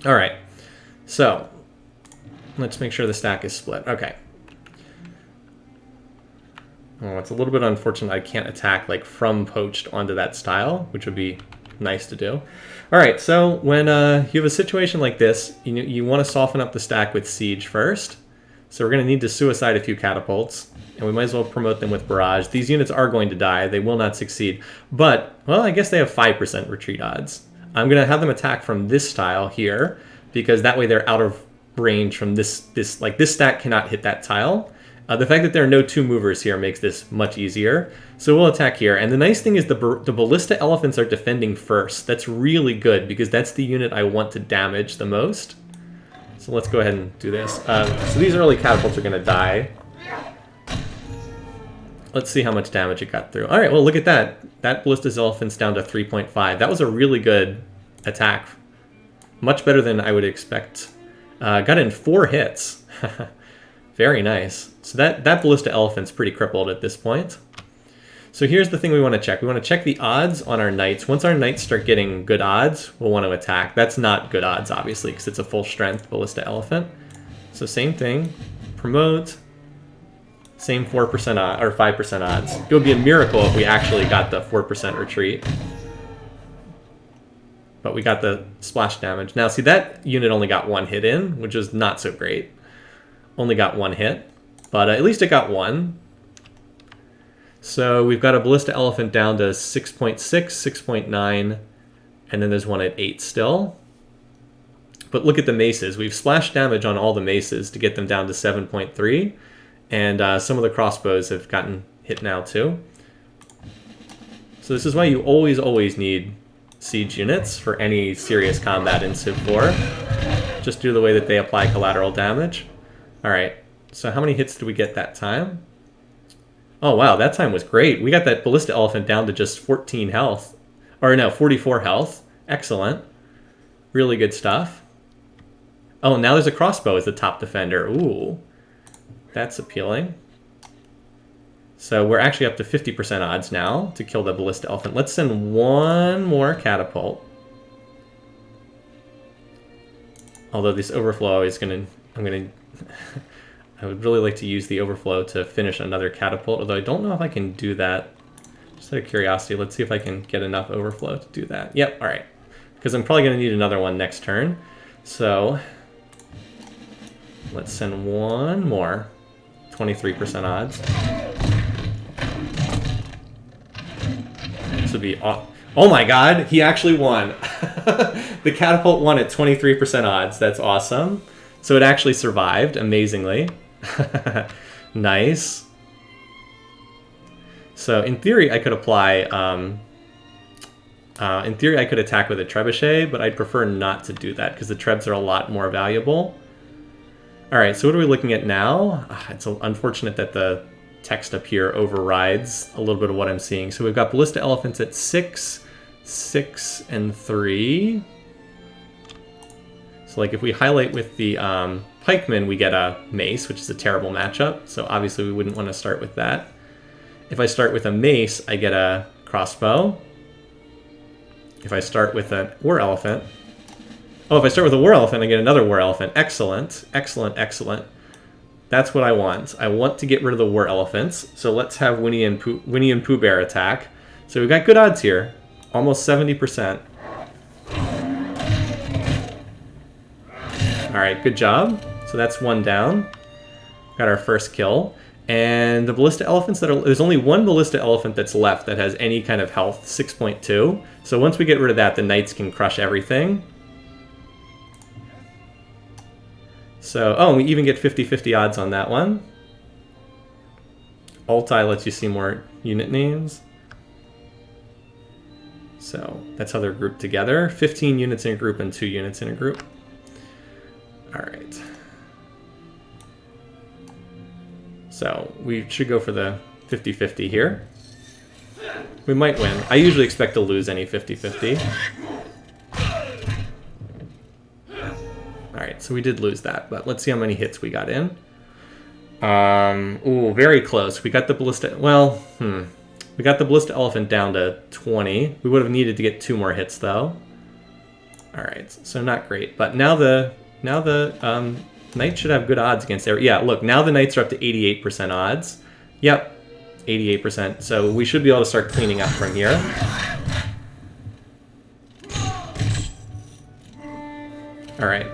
All right, so let's make sure the stack is split. Okay. Oh, it's a little bit unfortunate I can't attack like from poached onto that style, which would be nice to do. All right, so when you have a situation like this, you want to soften up the stack with siege first. So we're going to need to suicide a few catapults, and we might as well promote them with barrage. These units are going to die. They will not succeed. But, well, I guess they have 5% retreat odds. I'm going to have them attack from this style here, because that way they're out of range from this stack cannot hit that tile. The fact that there are no two movers here makes this much easier. So we'll attack here. And the nice thing is the ballista elephants are defending first. That's really good because that's the unit I want to damage the most. So let's go ahead and do this. So these early catapults are going to die. Let's see how much damage it got through. All right, well, look at that. That ballista's elephant's down to 3.5. That was a really good attack. Much better than I would expect. Got in 4 hits. Very nice. So that ballista elephant's pretty crippled at this point. So here's the thing we want to check. We want to check the odds on our knights. Once our knights start getting good odds, we'll want to attack. That's not good odds, obviously, because it's a full strength ballista elephant. So same thing. Promote. Same 4% odd, or 5% odds. It would be a miracle if we actually got the 4% retreat. But we got the splash damage. Now, see, that unit only got 1 hit in, which is not so great. Only got 1 hit, but at least it got 1. So we've got a ballista elephant down to 6.6, 6.9, and then there's one at 8 still. But look at the maces. We've splashed damage on all the maces to get them down to 7.3, and some of the crossbows have gotten hit now too. So this is why you always need siege units for any serious combat in Civ 4, just due to the way that they apply collateral damage. All right, so how many hits did we get that time? Oh, wow, that time was great. We got that ballista elephant down to just 14 health. Or no, 44 health. Excellent. Really good stuff. Oh, now there's a crossbow as the top defender. Ooh, that's appealing. So we're actually up to 50% odds now to kill the ballista elephant. Let's send 1 more catapult. Although this overflow is I would really like to use the overflow to finish another catapult, although I don't know if I can do that. Just out of curiosity, let's see if I can get enough overflow to do that. Yep, all right. Because I'm probably going to need another one next turn. So let's send 1 more. 23% odds. This would be... Oh my god, he actually won. The catapult won at 23% odds. That's awesome. So it actually survived, amazingly. Nice. So in theory, I could apply... in theory, I could attack with a trebuchet, but I'd prefer not to do that because the trebs are a lot more valuable. All right, so what are we looking at now? It's unfortunate that the text up here overrides a little bit of what I'm seeing. So we've got ballista elephants at 6, 6, and 3. So like if we highlight with the pikemen, we get a mace, which is a terrible matchup. So obviously we wouldn't want to start with that. If I start with a mace, I get a crossbow. If I start with a war elephant... Oh, if I start with a war elephant, I get another war elephant. Excellent, excellent, excellent. That's what I want. I want to get rid of the war elephants. So let's have Winnie and Pooh Bear attack. So we've got good odds here. Almost 70%. Alright, good job. So that's 1 down. Got our first kill. And the ballista elephants there's only 1 ballista elephant that's left that has any kind of health, 6.2. So once we get rid of that, the knights can crush everything. So, oh, and we even get 50-50 odds on that one. Altai lets you see more unit names. So that's how they're grouped together. 15 units in a group and 2 units in a group. All right. So we should go for the 50-50 here. We might win. I usually expect to lose any 50-50. Alright, so we did lose that, but let's see how many hits we got in. Ooh, very close. We got the ballista... Well, We got the ballista elephant down to 20. We would have needed to get 2 more hits, though. All right, so not great. But now the knights should have good odds against every. Yeah, look, now the knights are up to 88% odds. Yep, 88%. So we should be able to start cleaning up from here. All right.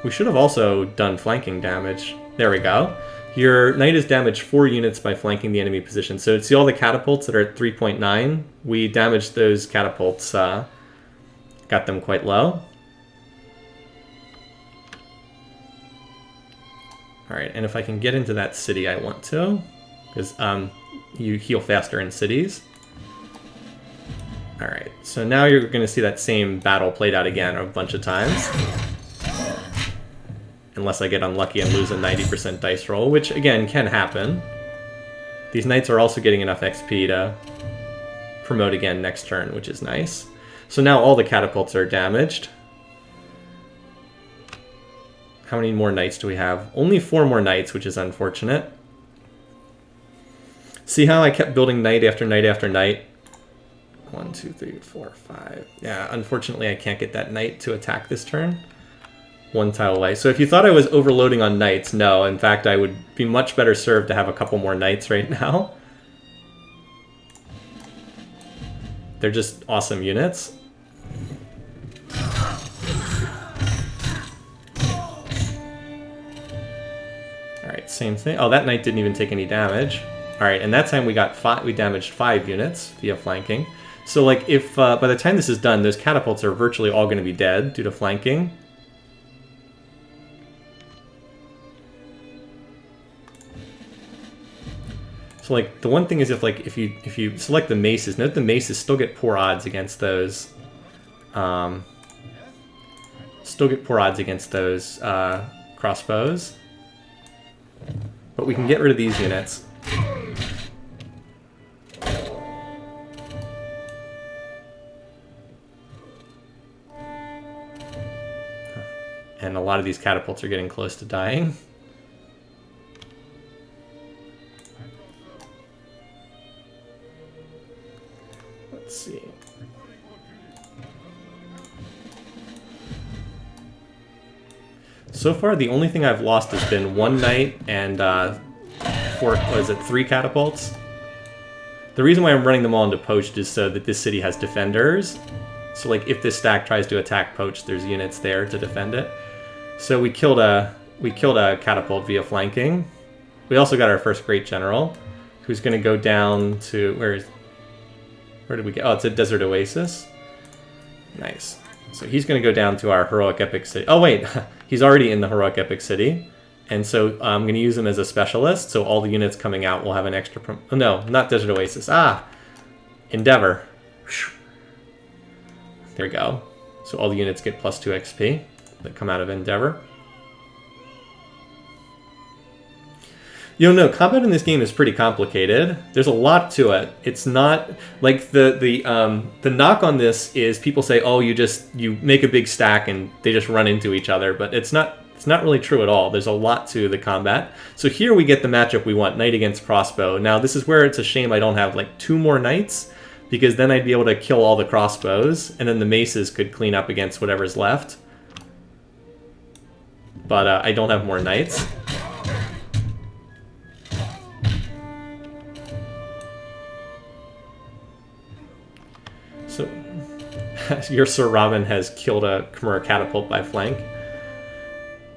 We should have also done flanking damage. There we go. Your knight is damaged 4 units by flanking the enemy position. So see all the catapults that are at 3.9? We damaged those catapults, got them quite low. All right, and if I can get into that city, I want to, because you heal faster in cities. All right, so now you're going to see that same battle played out again a bunch of times. Unless I get unlucky and lose a 90% dice roll, which, again, can happen. These knights are also getting enough XP to promote again next turn, which is nice. So now all the catapults are damaged. How many more knights do we have? Only 4 more knights, which is unfortunate. See how I kept building knight after knight after knight? 1, 2, 3, 4, 5. Yeah, unfortunately I can't get that knight to attack this turn. 1 tile away. So if you thought I was overloading on knights, no. In fact, I would be much better served to have a couple more knights right now. They're just awesome units. Alright, same thing. Oh, that knight didn't even take any damage. Alright, and that time we damaged 5 units via flanking. So like if by the time this is done, those catapults are virtually all going to be dead due to flanking. So like the one thing is if you select the maces, note the maces still get poor odds against those. Crossbows. But we can get rid of these units. And a lot of these catapults are getting close to dying. Let's see. So far, the only thing I've lost has been 1 knight and 3 catapults. The reason why I'm running them all into poached is so that this city has defenders. So, like, if this stack tries to attack poached, there's units there to defend it. So we killed a catapult via flanking. We also got our first great general, who's going to go down to where did we get? Oh, it's a desert oasis. Nice. So he's going to go down to our heroic epic city. Oh wait, he's already in the heroic epic city, and so I'm going to use him as a specialist. So all the units coming out will have an extra. Oh, no, not desert oasis. Endeavor. There we go. So all the units get +2 XP that come out of Endeavor. You know, combat in this game is pretty complicated. There's a lot to it. It's not like the knock on this is people say, oh, you make a big stack and they just run into each other, but it's not really true at all. There's a lot to the combat. So here we get the matchup we want, knight against crossbow. Now this is where it's a shame I don't have like 2 more knights, because then I'd be able to kill all the crossbows, and then the maces could clean up against whatever's left. But I don't have more knights. So, your Sir Robin has killed a Khmer catapult by flank.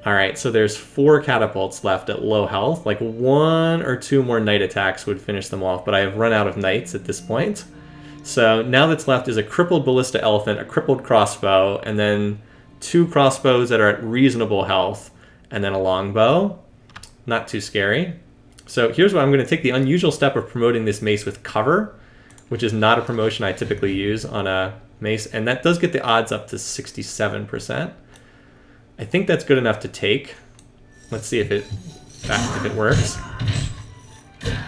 Alright, so there's 4 catapults left at low health. Like 1 or 2 more knight attacks would finish them off, but I have run out of knights at this point. So now that's left is a crippled ballista elephant, a crippled crossbow, and then 2 crossbows that are at reasonable health, and then a longbow. Not too scary. So here's what I'm going to take the unusual step of promoting this mace with cover, which is not a promotion I typically use on a mace, and that does get the odds up to 67%. I think that's good enough to take. Let's see if it works.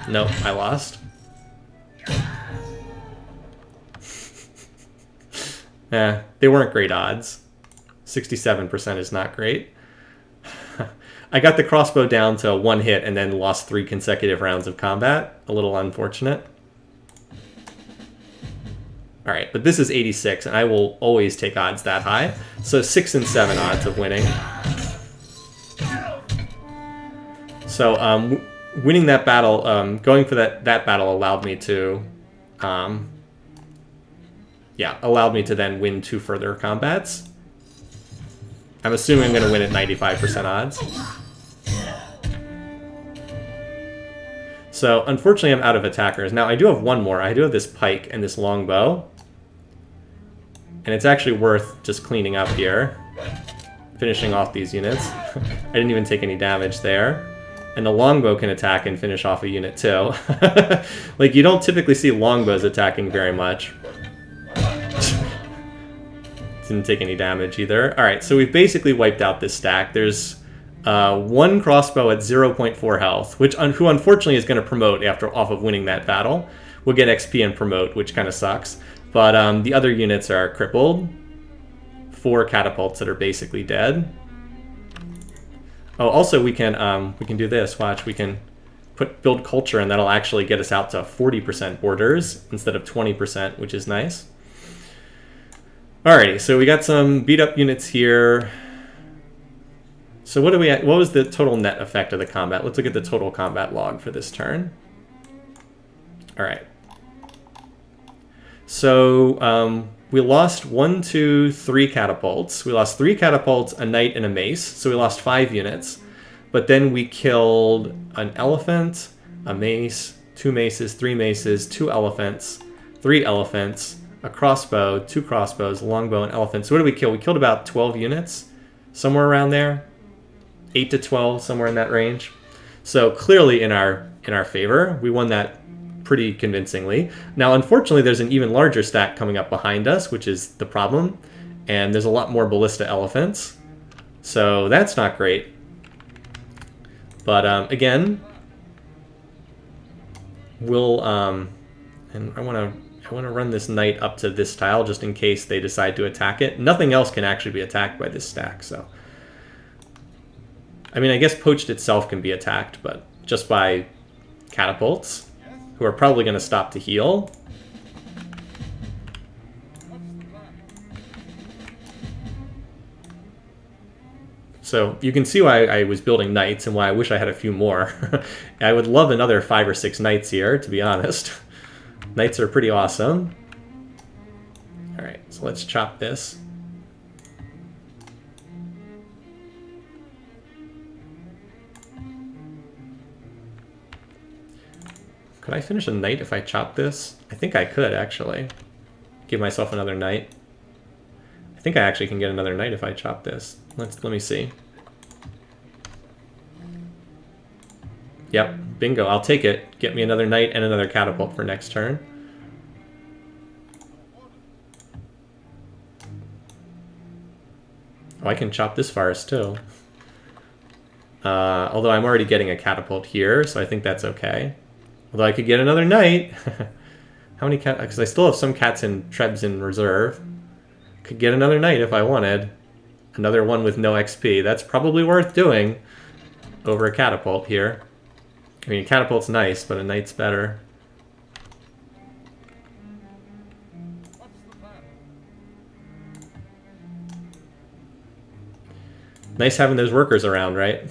Nope, I lost. They weren't great odds. 67% is not great. I got the crossbow down to 1 hit and then lost 3 consecutive rounds of combat. A little unfortunate. All right, but this is 86, and I will always take odds that high. So 6 and 7 odds of winning. So winning that battle, going for that battle allowed me to, allowed me to then win 2 further combats. I'm assuming I'm going to win at 95% odds. So unfortunately, I'm out of attackers. Now I do have one more. I do have this pike and this longbow. And it's actually worth just cleaning up here. Finishing off these units. I didn't even take any damage there. And the longbow can attack and finish off a unit too. Like, you don't typically see longbows attacking very much. Didn't take any damage either. Alright, so we've basically wiped out this stack. There's one crossbow at 0.4 health, who unfortunately is going to promote off of winning that battle. We'll get XP and promote, which kind of sucks. But the other units are crippled. 4 catapults that are basically dead. Oh, also we can do this. Watch, we can build culture, and that'll actually get us out to 40% borders instead of 20%, which is nice. Alrighty, so we got some beat up units here. So what was the total net effect of the combat? Let's look at the total combat log for this turn. Alright. So we lost 1, 2, 3 catapults. We lost 3 catapults, a knight, and a mace. So we lost 5 units. But then we killed an elephant, a mace, 2 maces, 3 maces, 2 elephants, 3 elephants, a crossbow, 2 crossbows, a longbow, and elephant. So what did we kill? We killed about 12 units, somewhere around there. 8 to 12, somewhere in that range. So clearly in our favor. We won that pretty convincingly. Now, unfortunately, there's an even larger stack coming up behind us, which is the problem. And there's a lot more ballista elephants. So that's not great. But again, we'll and I want to run this knight up to this tile just in case they decide to attack it. Nothing else can actually be attacked by this stack, so. I mean, I guess poached itself can be attacked, but just by catapults, who are probably going to stop to heal. So you can see why I was building knights and why I wish I had a few more. I would love another 5 or 6 knights here, to be honest. Knights are pretty awesome. Alright, so let's chop this. Could I finish a knight if I chop this? I think I could, actually. Give myself another knight. I think I actually can get another knight if I chop this. Let me see. Yep, bingo, I'll take it. Get me another knight and another catapult for next turn. Oh, I can chop this forest too. Although I'm already getting a catapult here, so I think that's okay. Although I could get another knight. How many cats? Because I still have some cats and trebs in reserve. Could get another knight if I wanted. Another one with no XP. That's probably worth doing over a catapult here. I mean, a catapult's nice, but a knight's better. Nice having those workers around, right?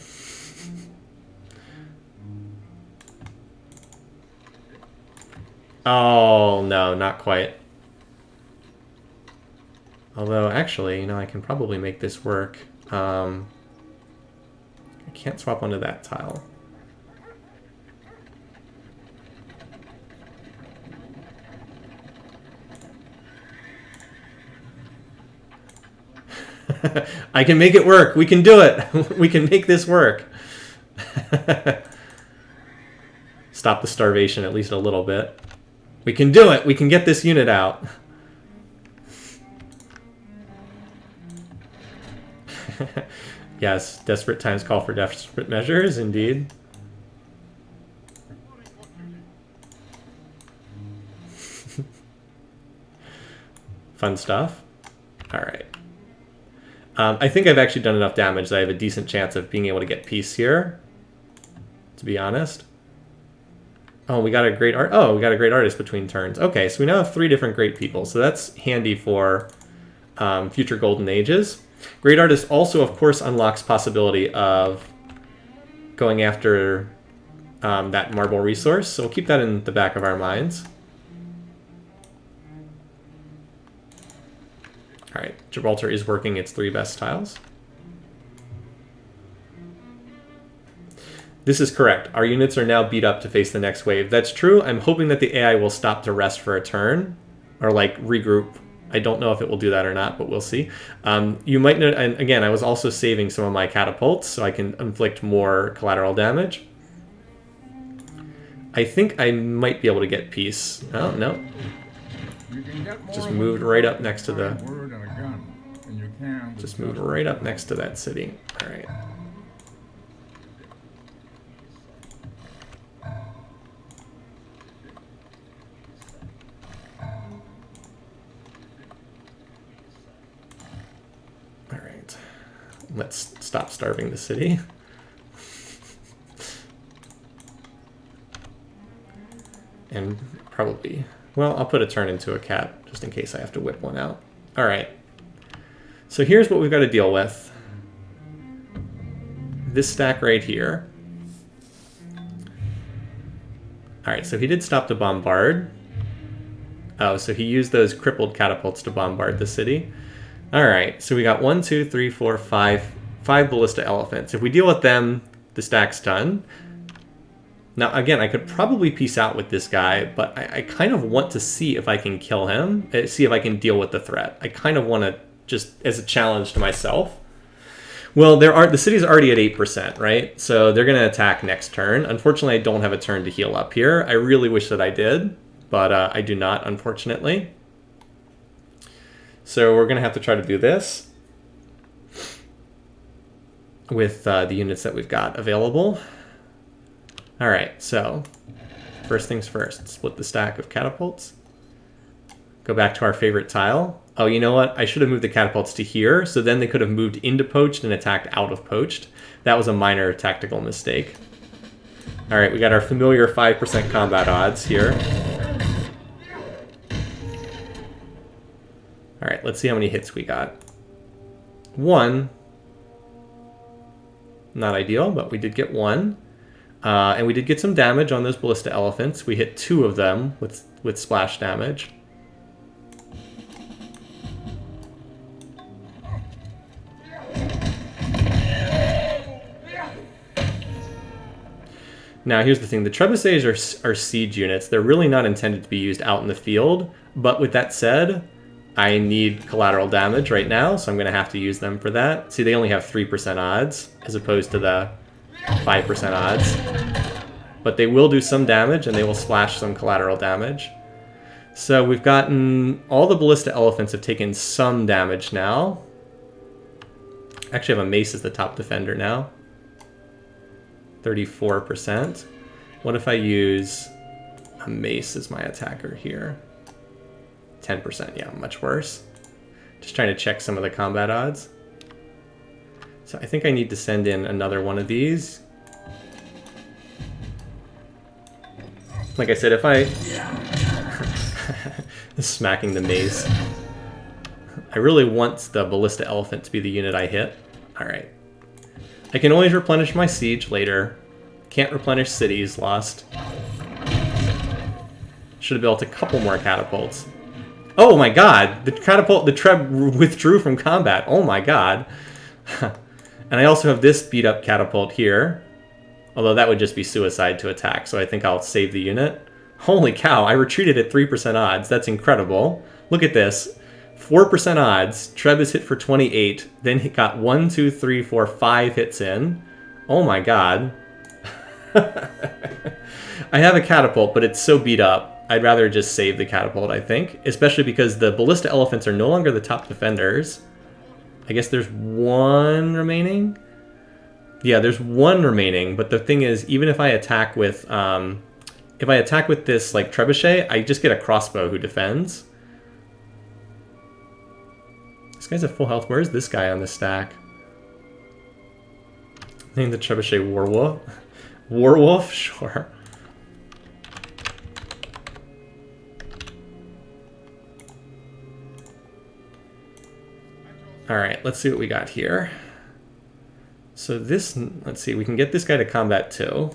Oh, no, not quite. Although, actually, you know, I can probably make this work. I can't swap onto that tile. I can make it work. We can do it. We can make this work. Stop the starvation at least a little bit. We can do it. We can get this unit out. Yes, desperate times call for desperate measures, indeed. Fun stuff. All right. I think I've actually done enough damage that I have a decent chance of being able to get peace here, to be honest. Oh, we got a great art. Oh, we got a great artist between turns. Okay, so we now have 3 different great people. So that's handy for future golden ages. Great artist also, of course, unlocks possibility of going after that marble resource. So we'll keep that in the back of our minds. All right, Gibraltar is working its 3 best tiles. This is correct. Our units are now beat up to face the next wave. That's true. I'm hoping that the AI will stop to rest for a turn or like regroup. I don't know if it will do that or not, but we'll see. You might know, and again, I was also saving some of my catapults so I can inflict more collateral damage. I think I might be able to get peace. Oh, no. Just moved right up next to the... Just moved right up next to that city. All right. Let's stop starving the city. And probably, well, I'll put a turn into a cat just in case I have to whip one out. All right. So here's what we've got to deal with. This stack right here. All right, so he did stop to bombard. Oh, so he used those crippled catapults to bombard the city. All right, so we got 1, 2, 3, 4, 5 ballista elephants. If we deal with them, the stack's done. Now, again, I could probably peace out with this guy, but I kind of want to see if I can kill him, see if I can deal with the threat. I kind of want to, just as a challenge to myself. Well, the city's already at 8%, right? So they're going to attack next turn. Unfortunately, I don't have a turn to heal up here. I really wish that I did, but I do not, unfortunately. So we're going to have to try to do this with the units that we've got available. All right, so first things first, split the stack of catapults. Go back to our favorite tile. Oh, you know what? I should have moved the catapults to here, so then they could have moved into poached and attacked out of poached. That was a minor tactical mistake. All right, we got our familiar 5% combat odds here. All right, let's see how many hits we got. 1. Not ideal, but we did get 1. And we did get some damage on those ballista elephants. We hit 2 of them with splash damage. Now, here's the thing. The trebuchets are siege units. They're really not intended to be used out in the field. But with that said, I need collateral damage right now, so I'm going to have to use them for that. See, they only have 3% odds, as opposed to the 5% odds. But they will do some damage, and they will splash some collateral damage. So we've gotten... all the ballista elephants have taken some damage now. Actually, I have a mace as the top defender now. 34%. What if I use a mace as my attacker here? 10%, yeah, much worse. Just trying to check some of the combat odds. So I think I need to send in another one of these. Like I said, if I... smacking the mace. I really want the ballista elephant to be the unit I hit. Alright. I can always replenish my siege later. Can't replenish cities lost. Should have built a couple more catapults. Oh my god! The Treb withdrew from combat. Oh my god. And I also have this beat up catapult here. Although that would just be suicide to attack, so I think I'll save the unit. Holy cow, I retreated at 3% odds. That's incredible. Look at this. 4% odds. Treb is hit for 28. Then he got 1, 2, 3, 4, 5 hits in. Oh my god. I have a catapult, but it's so beat up. I'd rather just save the catapult, I think. Especially because the ballista elephants are no longer the top defenders. I guess there's 1 remaining? Yeah, there's 1 remaining, but the thing is, even if I attack with... if I attack with this, like, trebuchet, I just get a crossbow who defends. This guy's at full health. Where's this guy on the stack? I think the trebuchet Warwolf. Warwolf? Sure. All right, let's see what we got here. So this, let's see, we can get this guy to combat 2.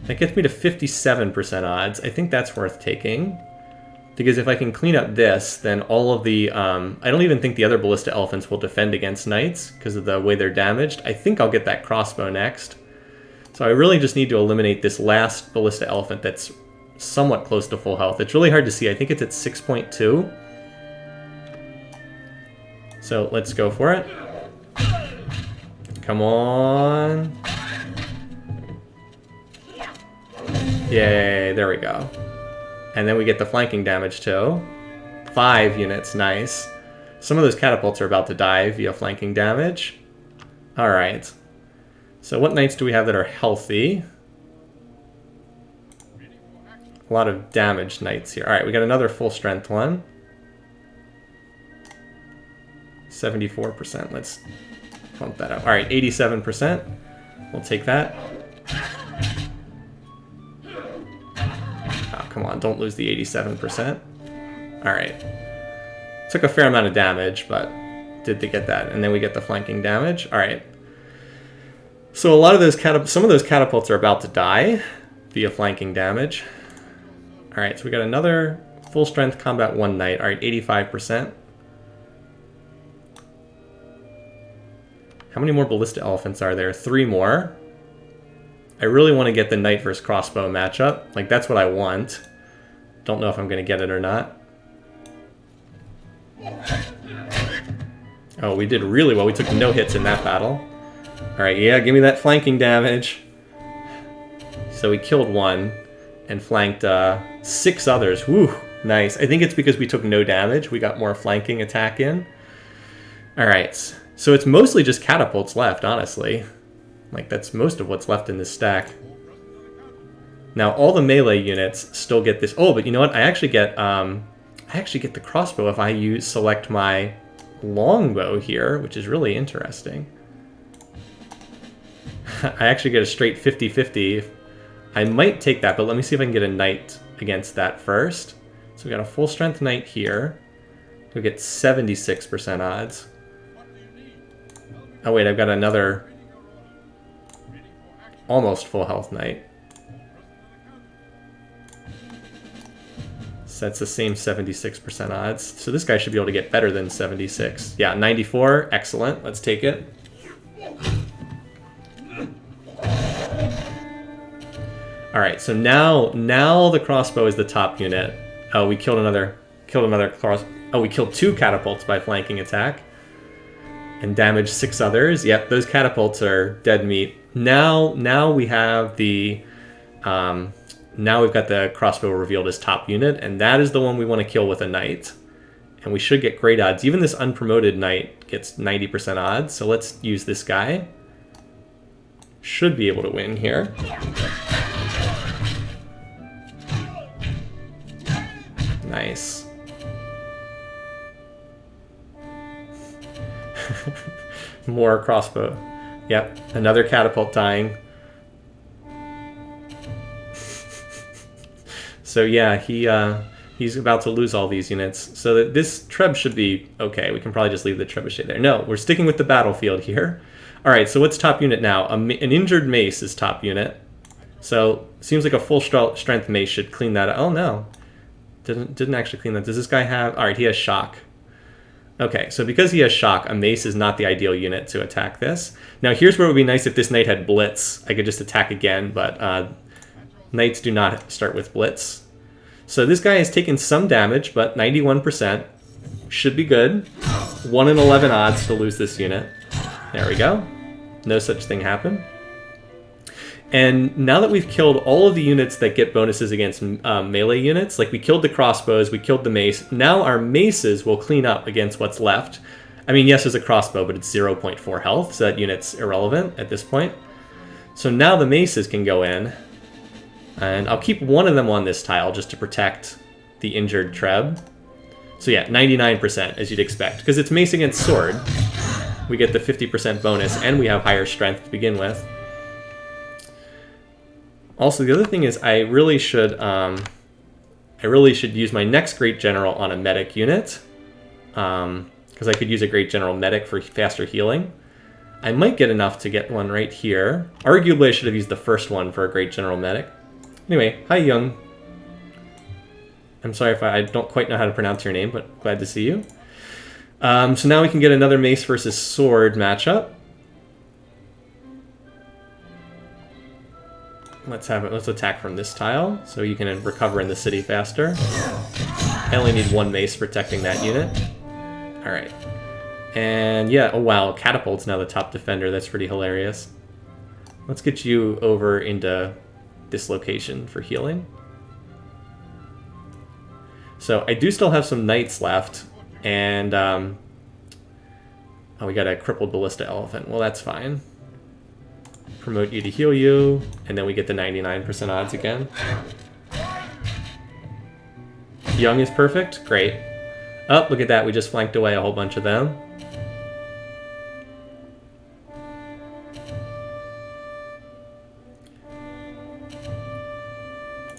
That gets me to 57% odds. I think that's worth taking. Because if I can clean up this, then all of the... I don't even think the other Ballista Elephants will defend against Knights because of the way they're damaged. I think I'll get that crossbow next. So I really just need to eliminate this last Ballista Elephant that's somewhat close to full health. It's really hard to see. I think it's at 6.2. So let's go for it. Come on. Yay, there we go. And then we get the flanking damage too. 5 units, nice. Some of those catapults are about to die via flanking damage. Alright. So what knights do we have that are healthy? A lot of damaged knights here. Alright, we got another full strength one. 74%. Let's bump that up. Alright, 87%. We'll take that. Oh, come on, don't lose the 87%. Alright. Took a fair amount of damage, but did they get that? And then we get the flanking damage. Alright. So a lot of those some of those catapults are about to die via flanking damage. Alright, so we got another full strength combat 1 knight. Alright, 85%. How many more Ballista Elephants are there? 3 more. I really want to get the knight versus crossbow matchup. Like, that's what I want. Don't know if I'm going to get it or not. Oh, we did really well. We took no hits in that battle. Alright, yeah, give me that flanking damage. So we killed 1 and flanked 6 others. Woo, nice. I think it's because we took no damage. We got more flanking attack in. Alright, so it's mostly just catapults left, honestly. Like, that's most of what's left in this stack. Now, all the melee units still get this. Oh, but you know what? I actually get the crossbow if I select my longbow here, which is really interesting. I actually get a straight 50-50. I might take that, but let me see if I can get a knight against that first. So we got a full strength knight here. We get 76% odds. Oh wait, I've got another almost full health knight. So that's the same 76% odds. So this guy should be able to get better than 76. Yeah, 94, excellent. Let's take it. All right, so now the crossbow is the top unit. Oh, we killed another cross. Oh, we killed 2 catapults by flanking attack. And damaged 6 others. Yep, those catapults are dead meat. Now we have the now we've got the crossbow revealed as top unit, and that is the one we want to kill with a knight. And we should get great odds. Even this unpromoted knight gets 90% odds. So let's use this guy. Should be able to win here. Nice. More crossbow. Yep, another catapult dying. So yeah, he's about to lose all these units. So that this treb should be okay. We can probably just leave the trebuchet there. No, we're sticking with the battlefield here. All right, so what's top unit now? An injured mace is top unit. So seems like a full strength mace should clean that up. Oh no, didn't actually clean that. Does this guy have? All right, he has shock. Okay, so because he has shock, a mace is not the ideal unit to attack this. Now here's where it would be nice if this knight had blitz. I could just attack again, but knights do not start with blitz. So this guy has taken some damage, but 91%. Should be good. 1 in 11 odds to lose this unit. There we go. No such thing happened. And now that we've killed all of the units that get bonuses against melee units, like we killed the crossbows, we killed the mace, now our maces will clean up against what's left. I mean, yes, there's a crossbow, but it's 0.4 health, so that unit's irrelevant at this point. So now the maces can go in, and I'll keep one of them on this tile just to protect the injured treb. So yeah, 99%, as you'd expect, because it's mace against sword. We get the 50% bonus, and we have higher strength to begin with. Also, the other thing is I really should use my next Great General on a medic unit. Because because I could use a Great General Medic for faster healing. I might get enough to get one right here. Arguably, I should have used the first one for a Great General Medic. Anyway, hi, Young. I'm sorry if I don't quite know how to pronounce your name, but glad to see you. So now we can get another mace versus sword matchup. Let's attack from this tile, so you can recover in the city faster. I only need one mace protecting that unit. Alright. And yeah, oh wow, Catapult's now the top defender. That's pretty hilarious. Let's get you over into this location for healing. So I do still have some knights left, and oh, we got a crippled ballista elephant. Well, that's fine. Promote you to heal you, and then we get the 99% odds again. Young is perfect. Great. Oh, look at that. We just flanked away a whole bunch of them.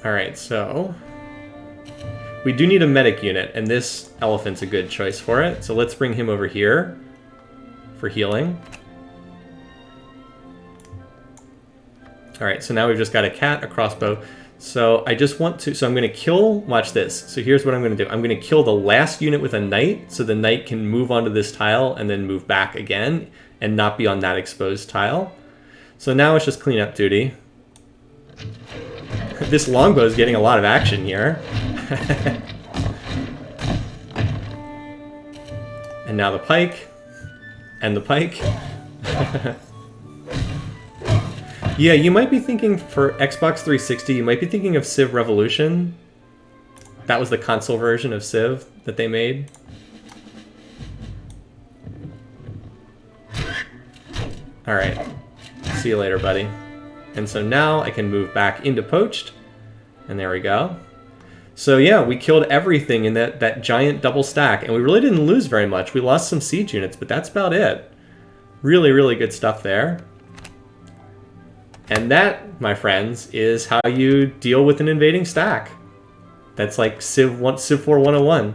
Alright, so we do need a medic unit, and this elephant's a good choice for it. So let's bring him over here for healing. Alright, so now we've just got a cat, a crossbow. So I just want to, so I'm going to kill, watch this. So here's what I'm going to do. I'm going to kill the last unit with a knight, so the knight can move onto this tile and then move back again and not be on that exposed tile. So now it's just cleanup duty. This longbow is getting a lot of action here. And now the pike. And the pike. Yeah, you might be thinking for Xbox 360, you might be thinking of Civ Revolution. That was the console version of Civ that they made. Alright. See you later, buddy. And so now I can move back into Poached. And there we go. So yeah, we killed everything in that giant double stack. And we really didn't lose very much. We lost some siege units, but that's about it. Really, really good stuff there. And that, my friends, is how you deal with an invading stack. That's like Civ 4 101.